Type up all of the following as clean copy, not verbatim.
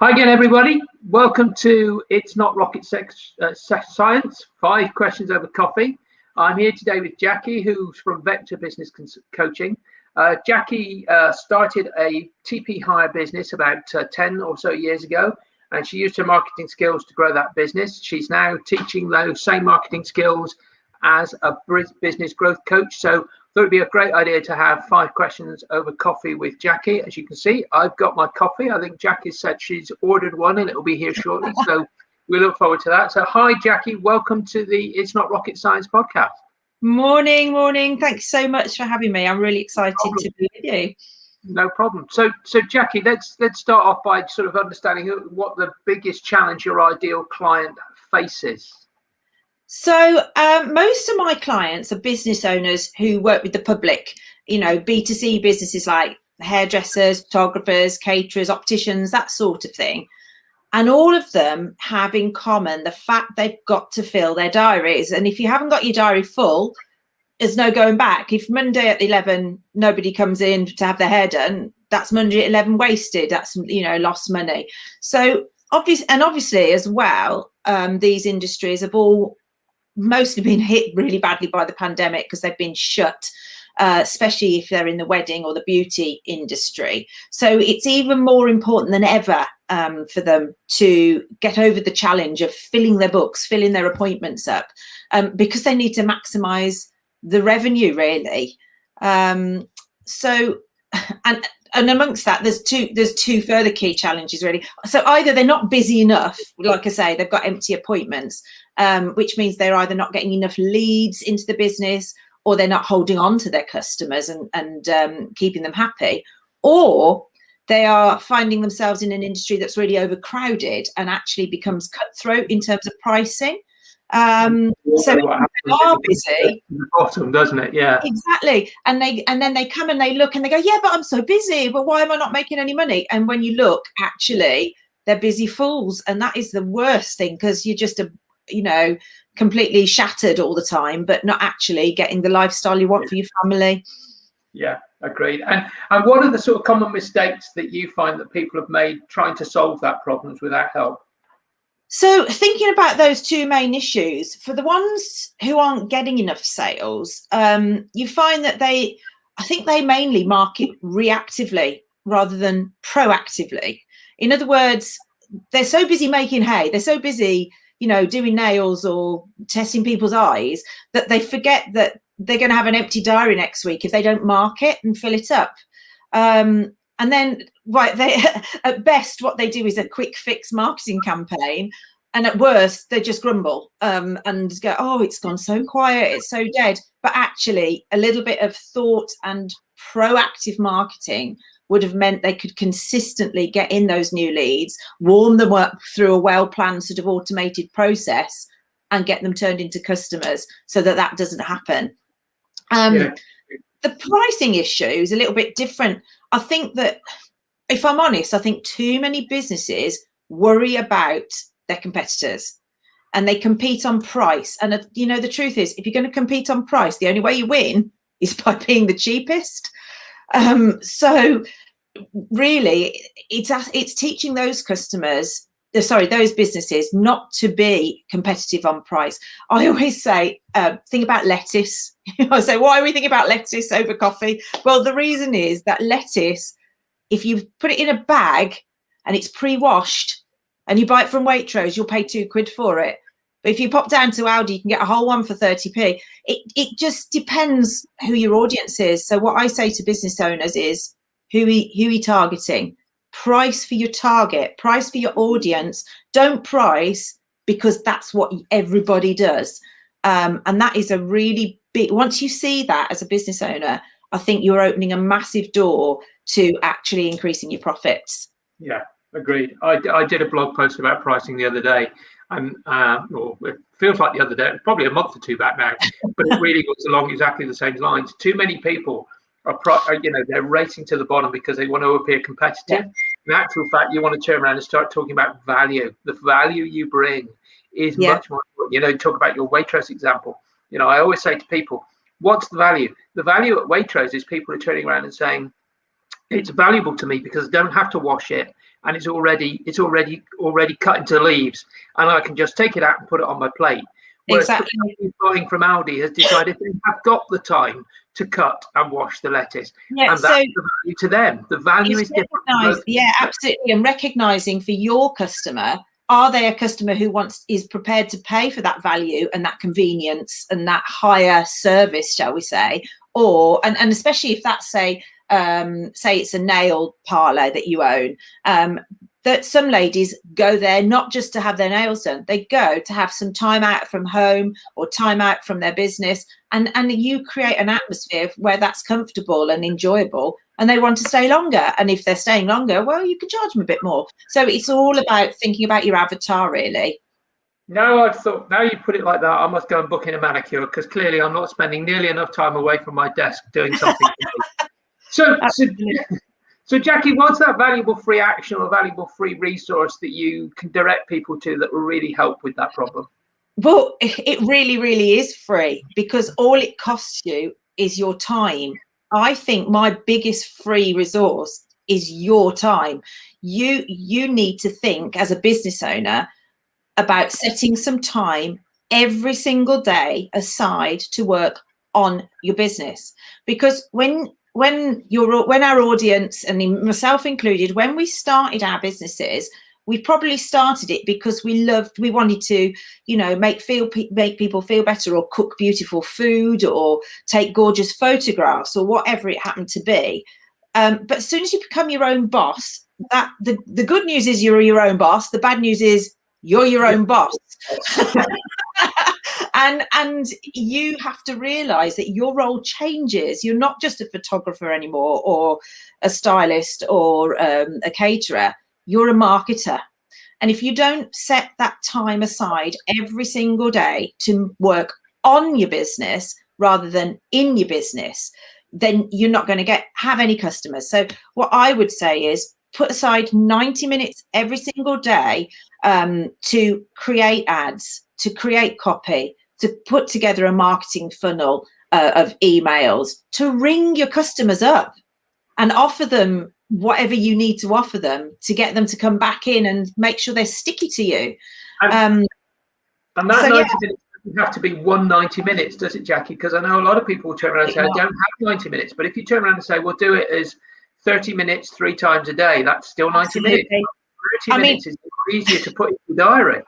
Hi again, everybody. Welcome to It's Not Rocket Science, 5 questions over coffee. I'm here today with Jacquie, who's from Vector Business Coaching. Jacquie started a Tipi Hire business about 10 or so years ago, and she used her marketing skills to grow that business. She's now teaching those same marketing skills as a business growth coach. So I thought it'd be a great idea to have 5 questions over coffee with Jacquie. As you can see, I've got my coffee. I think Jacquie said she's ordered one and it'll be here shortly. So we look forward to that. So hi, Jacquie. Welcome to the It's Not Rocket Science podcast. Morning. Thanks so much for having me. I'm really excited to be with you. No problem. So Jacquie, let's start off by sort of understanding what the biggest challenge your ideal client faces. So most of my clients are business owners who work with the public, B2C businesses like hairdressers, photographers, caterers, opticians, that sort of thing. And all of them have in common the fact they've got to fill their diaries. And if you haven't got your diary full, there's no going back. If Monday at 11, nobody comes in to have their hair done, that's Monday at 11 wasted. That's, lost money. So obviously as well, these industries have all mostly been hit really badly by the pandemic because they've been shut, especially if they're in the wedding or the beauty industry. So it's even more important than ever for them to get over the challenge of filling their books, filling their appointments up, because they need to maximize the revenue, really. And amongst that, there's two further key challenges, really. So either they're not busy enough, like I say, they've got empty appointments, which means they're either not getting enough leads into the business, or they're not holding on to their customers and keeping them happy, or they are finding themselves in an industry that's really overcrowded and actually becomes cutthroat in terms of pricing. So they are busy. The bottom, doesn't it? Yeah, exactly. And then they come and they look and they go, yeah, but I'm so busy, but why am I not making any money? And when you look, actually they're busy fools, and that is the worst thing, because you're just completely shattered all the time, but not actually getting the lifestyle you want for your family. Yeah, agreed. And what are the sort of common mistakes that you find that people have made trying to solve that problems without help? So thinking about those two main issues, for the ones who aren't getting enough sales, you find that I think they mainly market reactively rather than proactively. In other words, they're so busy making hay, they're so busy, doing nails or testing people's eyes, that they forget that they're going to have an empty diary next week if they don't market and fill it up. And then, at best, what they do is a quick fix marketing campaign. And at worst, they just grumble and go, oh, it's gone so quiet, it's so dead. But actually, a little bit of thought and proactive marketing would have meant they could consistently get in those new leads, warm them up through a well-planned sort of automated process, and get them turned into customers, so that doesn't happen. The pricing issue is a little bit different. I think that, if I'm honest, I think too many businesses worry about their competitors and they compete on price. And, the truth is, if you're going to compete on price, the only way you win is by being the cheapest. So really, it's teaching those those businesses not to be competitive on price. I always say, think about lettuce. I say, why are we thinking about lettuce over coffee? Well, the reason is that lettuce, if you put it in a bag and it's pre-washed and you buy it from Waitrose, you'll pay £2 for it. But if you pop down to Aldi, you can get a whole one for 30p. It just depends who your audience is. So what I say to business owners is, who are you targeting? Price for your target, price for your audience. Don't price because that's what everybody does. And that is a really big, once you see that as a business owner, I think you're opening a massive door to actually increasing your profits. Yeah, agreed. I did a blog post about pricing the other day, and it feels like the other day, probably a month or two back now, but it really was along exactly the same lines. Too many people they're racing to the bottom because they want to appear competitive. Yeah. In actual fact, you want to turn around and start talking about value. The value you bring is much more important. Talk about your Waitrose example. I always say to people, what's the value? The value at Waitrose is people are turning around and saying, it's valuable to me because I don't have to wash it. and it's already cut into leaves, and I can just take it out and put it on my plate. Whereas Exactly. somebody who's buying from Aldi has decided they have got the time to cut and wash the lettuce, Yeah, and that's the value to them. The value is different. Yeah, absolutely. And recognizing for your customer, are they a customer who is prepared to pay for that value and that convenience and that higher service, shall we say? Or and especially if that's say it's a nail parlor that you own, that some ladies go there not just to have their nails done, they go to have some time out from home or time out from their business, and you create an atmosphere where that's comfortable and enjoyable, and they want to stay longer. And if they're staying longer, well, you can charge them a bit more. So it's all about thinking about your avatar, really. No, I've thought, now you put it like that, I must go and book in a manicure, because clearly I'm not spending nearly enough time away from my desk doing something. So Jackie, what's that valuable free action or valuable free resource that you can direct people to that will really help with that problem? Well, it really, really is free, because all it costs you is your time. I think my biggest free resource is your time. You need to think as a business owner about setting some time every single day aside to work on your business, because when our audience, and myself included, when we started our businesses, we probably started it because we wanted to, make people feel better, or cook beautiful food, or take gorgeous photographs, or whatever it happened to be. But as soon as you become your own boss, that the good news is you're your own boss. The bad news is you're your own boss. And you have to realize that your role changes. You're not just a photographer anymore, or a stylist, or a caterer. You're a marketer. And if you don't set that time aside every single day to work on your business rather than in your business, then you're not going to have any customers. So what I would say is put aside 90 minutes every single day to create ads, to create copy, to put together a marketing funnel of emails, to ring your customers up and offer them whatever you need to offer them to get them to come back in and make sure they're sticky to you. And that 90 minutes doesn't have to be 190 minutes, does it, Jackie? Because I know a lot of people will turn around and say, I don't have 90 minutes. But if you turn around and say, we'll do it as 30 minutes 3 times a day, that's still 90 minutes. 30 minutes is easier to put in the diary.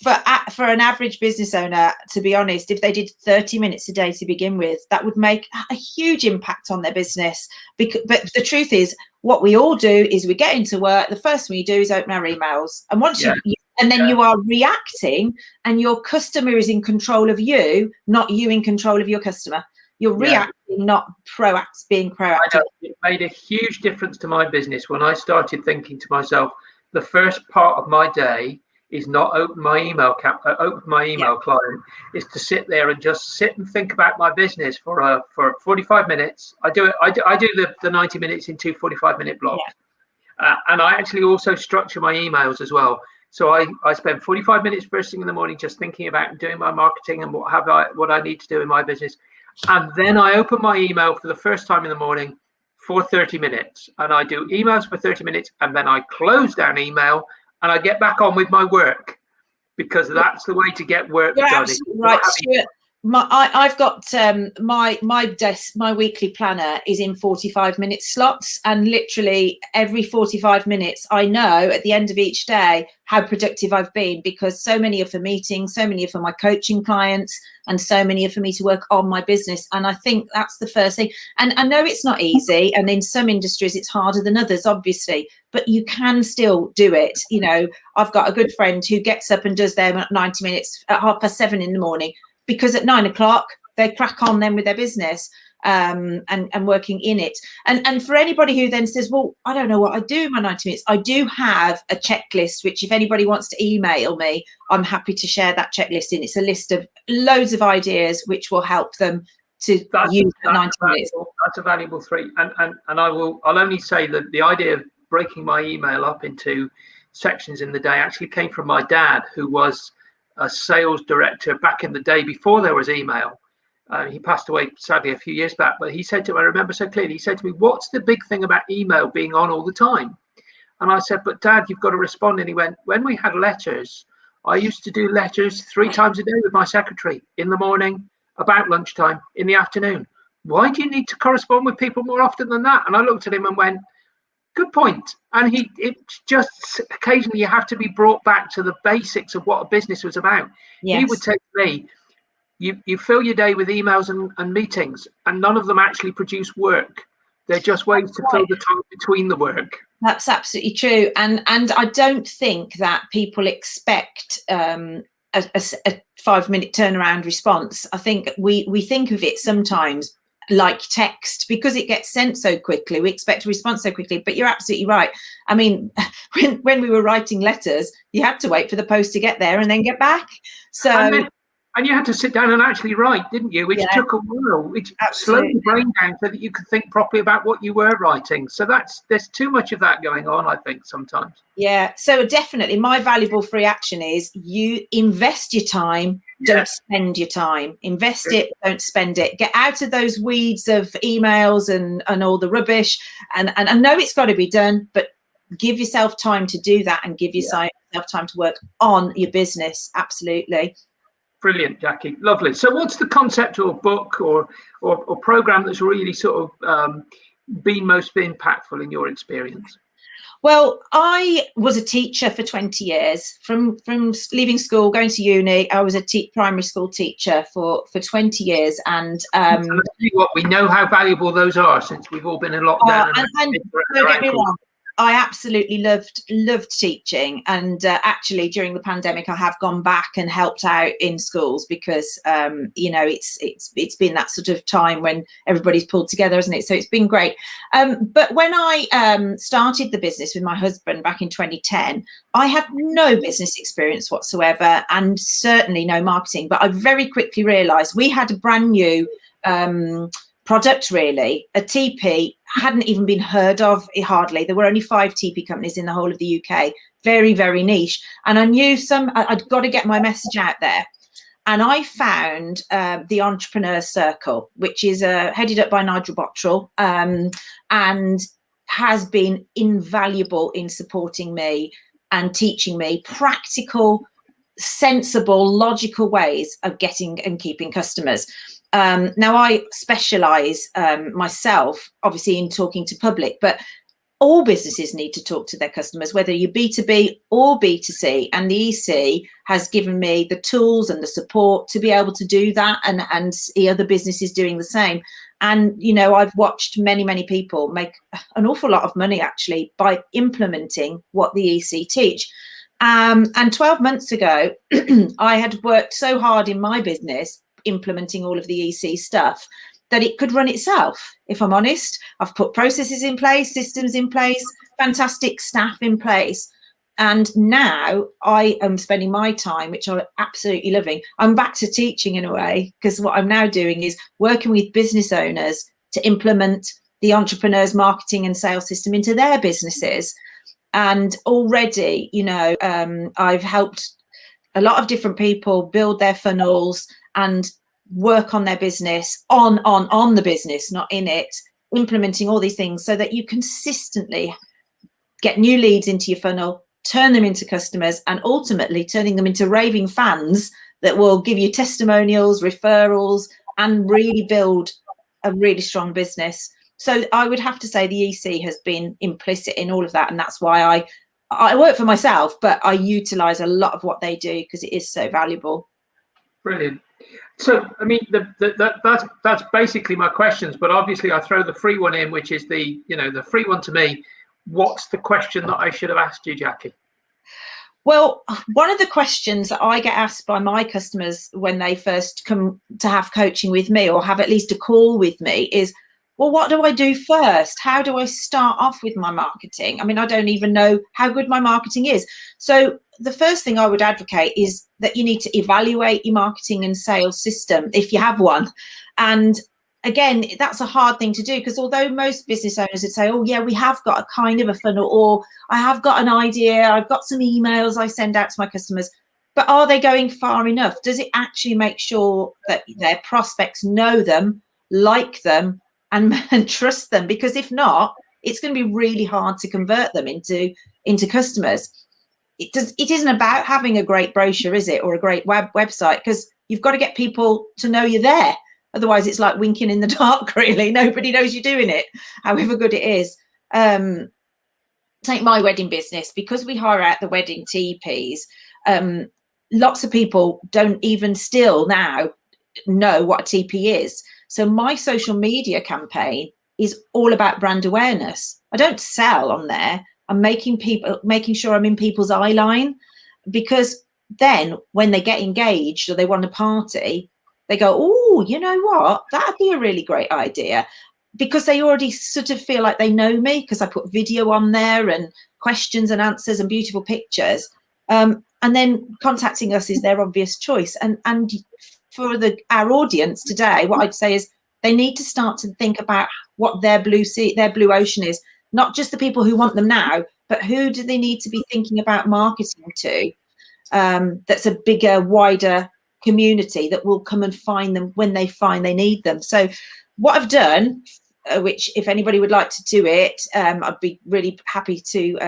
For an average business owner, to be honest, if they did 30 minutes a day to begin with, that would make a huge impact on their business. But the truth is, what we all do is we get into work, the first thing we do is open our emails, and once you are reacting, and your customer is in control of you, not you in control of your customer. You're reacting, not being proactive. I know, it made a huge difference to my business when I started thinking to myself, the first part of my day is not open my email client, is to sit there and just sit and think about my business for 45 minutes. I do the 90 minutes into 45-minute blocks. And I actually also structure my emails as well. So I spend 45 minutes first thing in the morning just thinking about and doing my marketing and what I need to do in my business. And then I open my email for the first time in the morning for 30 minutes. And I do emails for 30 minutes, and then I close down email and I get back on with my work, because that's the way to get work done. Absolutely right, Stuart. I've got my desk, my weekly planner is in 45-minute slots, and literally every 45 minutes I know at the end of each day how productive I've been, because so many are for meetings, so many are for my coaching clients, and so many are for me to work on my business. And I think that's the first thing. And I know it's not easy, and in some industries it's harder than others, obviously, but you can still do it. I've got a good friend who gets up and does their 90 minutes at 7:30 in the morning, because at 9 o'clock they crack on then with their business and working in it. And for anybody who then says, well, I don't know what I do in my 90 minutes, I do have a checklist, which if anybody wants to email me, I'm happy to share that checklist in. It's a list of loads of ideas which will help them to use 90 minutes. That's a valuable three. And I'll only say that the idea of breaking my email up into sections in the day actually came from my dad, who was a sales director back in the day before there was email. He passed away sadly a few years back, but he said to me, I remember so clearly, he said to me, what's the big thing about email being on all the time? And I said, but Dad, you've got to respond. And he went, when we had letters, I used to do letters 3 times a day with my secretary, in the morning, about lunchtime, in the afternoon. Why do you need to correspond with people more often than that? And I looked at him and went, good point. And it's just occasionally you have to be brought back to the basics of what a business was about. Yes. He would say to me, you fill your day with emails and meetings, and none of them actually produce work. They're just ways to fill the time between the work. That's absolutely true. And I don't think that people expect a 5-minute turnaround response. I think we think of it sometimes like text, because it gets sent so quickly. We expect a response so quickly, but you're absolutely right. I mean, when we were writing letters, you had to wait for the post to get there and then get back. So and you had to sit down and actually write, didn't you? Which took a while, which slowed your brain down so that you could think properly about what you were writing. So there's too much of that going on, I think, sometimes. Yeah, so definitely my valuable free action is you invest your time, don't spend your time. Invest it, don't spend it. Get out of those weeds of emails and all the rubbish. And I know it's got to be done, but give yourself time to do that, and give yourself time to work on your business. Absolutely. Brilliant, Jackie. Lovely. So what's the concept or book or program that's really sort of been most impactful in your experience? Well, I was a teacher for 20 years. From leaving school, going to uni, I was a primary school teacher for 20 years. And we know how valuable those are, since we've all been in lockdown. And don't get me wrong, I absolutely loved teaching, and actually during the pandemic I have gone back and helped out in schools, because it's been that sort of time when everybody's pulled together, isn't it? So it's been great. But when I started the business with my husband back in 2010, I had no business experience whatsoever, and certainly no marketing. But I very quickly realised we had a brand new product, really. A TP hadn't even been heard of, hardly. There were only 5 TP companies in the whole of the UK. Very, very niche. And I knew I'd got to get my message out there. And I found the Entrepreneur Circle, which is headed up by Nigel Bottrell, and has been invaluable in supporting me and teaching me practical, sensible, logical ways of getting and keeping customers. Now I specialise myself, obviously, in talking to public, but all businesses need to talk to their customers, whether you're B2B or B2C. And the EC has given me the tools and the support to be able to do that, and see other businesses doing the same. And, I've watched many, many people make an awful lot of money, actually, by implementing what the EC teach. And 12 months ago, I had worked so hard in my business implementing all of the EC stuff that it could run itself. If I'm honest, I've put processes in place, systems in place, fantastic staff in place. And now I am spending my time, which I'm absolutely loving. I'm back to teaching in a way, because what I'm now doing is working with business owners to implement the entrepreneur's marketing and sales system into their businesses. And already, I've helped a lot of different people build their funnels and work on their business, on the business, not in it, implementing all these things so that you consistently get new leads into your funnel, turn them into customers, and ultimately turning them into raving fans that will give you testimonials, referrals, and really build a really strong business. So I would have to say the EC has been implicit in all of that, and that's why I work for myself, but I utilize a lot of what they do because it is so valuable. Brilliant. So, I mean, that's basically my questions, but obviously I throw the free one in, which is the free one to me. What's the question that I should have asked you, Jackie? Well, one of the questions that I get asked by my customers when they first come to have coaching with me, or have at least a call with me, is, well, what do I do first? How do I start off with my marketing? I mean, I don't even know how good my marketing is. So the first thing I would advocate is that you need to evaluate your marketing and sales system, if you have one. And again, that's a hard thing to do, because although most business owners would say, oh yeah, we have got a kind of a funnel, or I have got an idea, I've got some emails I send out to my customers, but are they going far enough? Does it actually make sure that their prospects know them, like them, and trust them? Because if not, it's going to be really hard to convert them into into customers. It isn't about having a great brochure, is it, or a great website, because you've got to get people to know you're there. Otherwise, it's like winking in the dark, really. Nobody knows you're doing it, however good it is. Take my wedding business, because we hire out the wedding teepees. Lots of people don't even still now know what a teepee is. So my social media campaign is all about brand awareness. I don't sell on there. I'm making sure I'm in people's eye line, because then when they get engaged or they want a party, they go, oh, you know what, that'd be a really great idea, because they already sort of feel like they know me, because I put video on there and questions and answers and beautiful pictures. And then contacting us is their obvious choice. And for our audience today, what I'd say is they need to start to think about what their blue ocean is. Not just the people who want them now, but who do they need to be thinking about marketing to? That's a bigger, wider community that will come and find them when they find they need them. So what I've done, which if anybody would like to do it, I'd be really happy to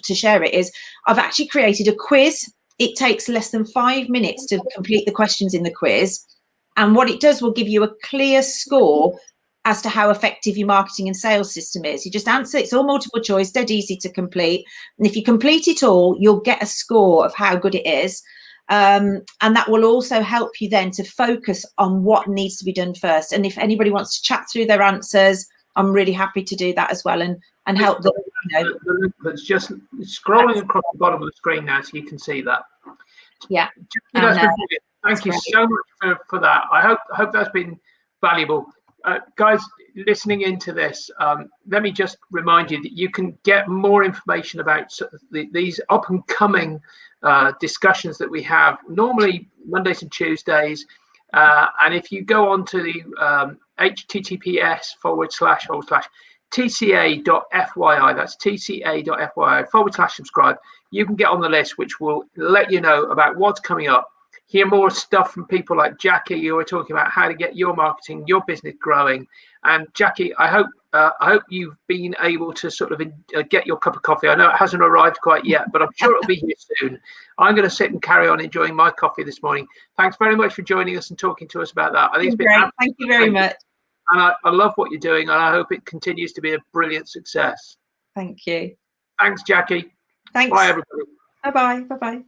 share it, is I've actually created a quiz. It takes less than 5 minutes to complete the questions in the quiz. And what it does will give you a clear score as to how effective your marketing and sales system is. You just answer, it's all multiple choice, dead easy to complete. And if you complete it all, you'll get a score of how good it is. And that will also help you then to focus on what needs to be done first. And if anybody wants to chat through their answers, I'm really happy to do that as well, and help them. You know. The link that's just scrolling across the bottom of the screen now, so you can see that. Yeah. That's been brilliant. Thank you so much for that. I hope that's been valuable. Guys listening into this, let me just remind you that you can get more information about these up and coming discussions that we have normally Mondays and Tuesdays. And if you go on to the https://tca.fyi, that's tca.fyi/subscribe, you can get on the list, which will let you know about what's coming up. Hear more stuff from people like Jacquie, who are talking about how to get your marketing, your business growing. And Jacquie, I hope you've been able to sort of get your cup of coffee. I know it hasn't arrived quite yet, but I'm sure it'll be here soon. I'm going to sit and carry on enjoying my coffee this morning. Thanks very much for joining us and talking to us about that. I think it's been great. Thank you very much. And I love what you're doing, and I hope it continues to be a brilliant success. Thank you. Thanks, Jacquie. Thanks. Bye, everybody. Bye-bye. Bye-bye.